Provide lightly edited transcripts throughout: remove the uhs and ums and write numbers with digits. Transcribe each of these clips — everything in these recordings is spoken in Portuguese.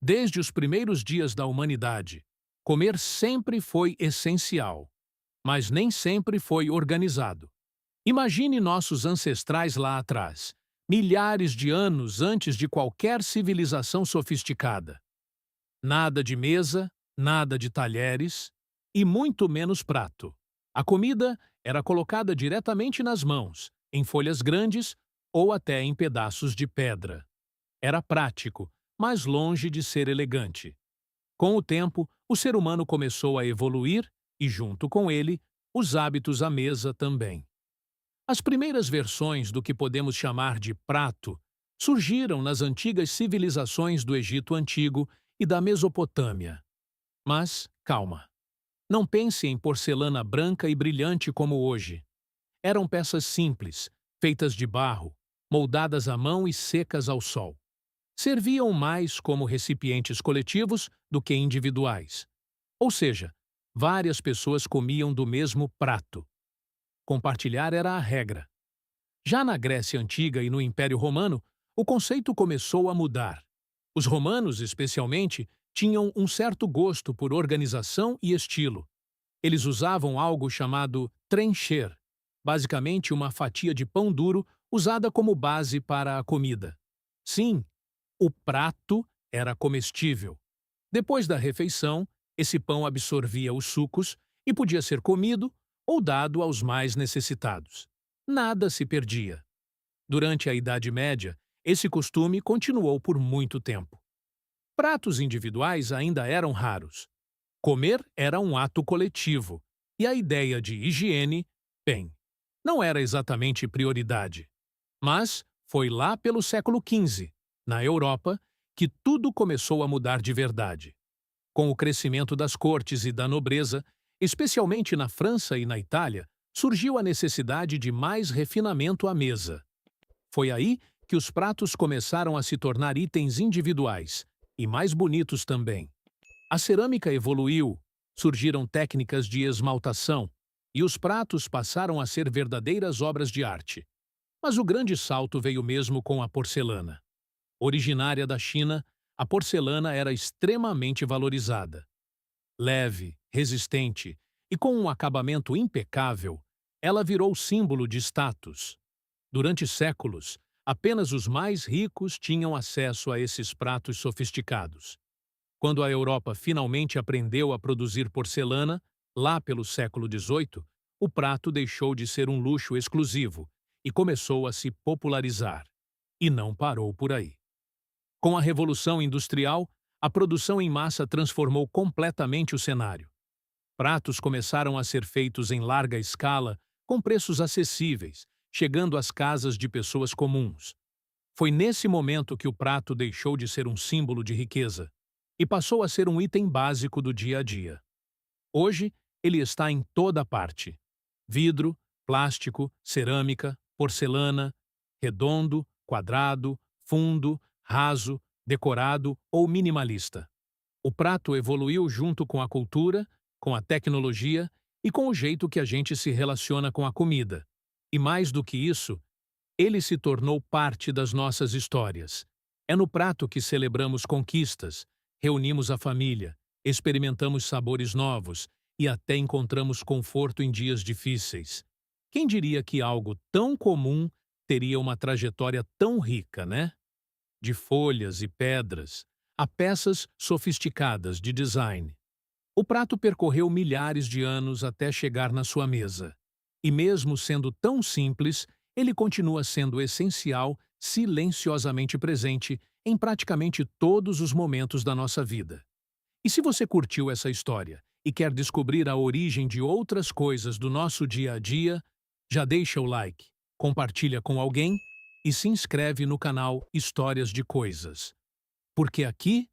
Desde os primeiros dias da humanidade, comer sempre foi essencial, mas nem sempre foi organizado. Imagine nossos ancestrais lá atrás, milhares de anos antes de qualquer civilização sofisticada. Nada de mesa, nada de talheres e muito menos prato. A comida era colocada diretamente nas mãos, em folhas grandes ou até em pedaços de pedra. Era prático, mas longe de ser elegante. Com o tempo, o ser humano começou a evoluir e, junto com ele, os hábitos à mesa também. As primeiras versões do que podemos chamar de prato surgiram nas antigas civilizações do Egito Antigo e da Mesopotâmia. Mas, calma. Não pense em porcelana branca e brilhante como hoje. Eram peças simples, feitas de barro, moldadas à mão e secas ao sol. Serviam mais como recipientes coletivos do que individuais. Ou seja, várias pessoas comiam do mesmo prato. Compartilhar era a regra. Já na Grécia Antiga e no Império Romano, o conceito começou a mudar. Os romanos, especialmente, tinham um certo gosto por organização e estilo. Eles usavam algo chamado trencher, basicamente uma fatia de pão duro usada como base para a comida. Sim, o prato era comestível. Depois da refeição, esse pão absorvia os sucos e podia ser comido ou dado aos mais necessitados. Nada se perdia. Durante a Idade Média, esse costume continuou por muito tempo. Pratos individuais ainda eram raros. Comer era um ato coletivo, e a ideia de higiene, bem, não era exatamente prioridade. Mas foi lá pelo século XV, na Europa, que tudo começou a mudar de verdade. Com o crescimento das cortes e da nobreza, especialmente na França e na Itália, surgiu a necessidade de mais refinamento à mesa. Foi aí que os pratos começaram a se tornar itens individuais, e mais bonitos também. A cerâmica evoluiu, surgiram técnicas de esmaltação, e os pratos passaram a ser verdadeiras obras de arte. Mas o grande salto veio mesmo com a porcelana. Originária da China, a porcelana era extremamente valorizada. Leve, resistente e com um acabamento impecável, ela virou símbolo de status. Durante séculos, apenas os mais ricos tinham acesso a esses pratos sofisticados. Quando a Europa finalmente aprendeu a produzir porcelana, lá pelo século XVIII, o prato deixou de ser um luxo exclusivo e começou a se popularizar. E não parou por aí. Com a Revolução Industrial, a produção em massa transformou completamente o cenário. Pratos começaram a ser feitos em larga escala, com preços acessíveis, chegando às casas de pessoas comuns. Foi nesse momento que o prato deixou de ser um símbolo de riqueza e passou a ser um item básico do dia a dia. Hoje, ele está em toda parte. Vidro, plástico, cerâmica, porcelana, redondo, quadrado, fundo, raso, decorado ou minimalista. O prato evoluiu junto com a cultura, com a tecnologia e com o jeito que a gente se relaciona com a comida. E mais do que isso, ele se tornou parte das nossas histórias. É no prato que celebramos conquistas, reunimos a família, experimentamos sabores novos e até encontramos conforto em dias difíceis. Quem diria que algo tão comum teria uma trajetória tão rica, né? De folhas e pedras, a peças sofisticadas de design. O prato percorreu milhares de anos até chegar na sua mesa. E mesmo sendo tão simples, ele continua sendo essencial, silenciosamente presente em praticamente todos os momentos da nossa vida. E se você curtiu essa história e quer descobrir a origem de outras coisas do nosso dia a dia, já deixa o like, compartilha com alguém e se inscreve no canal Histórias de Coisas. Porque aqui,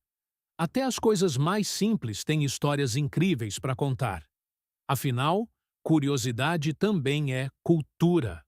até as coisas mais simples têm histórias incríveis para contar. Afinal, curiosidade também é cultura.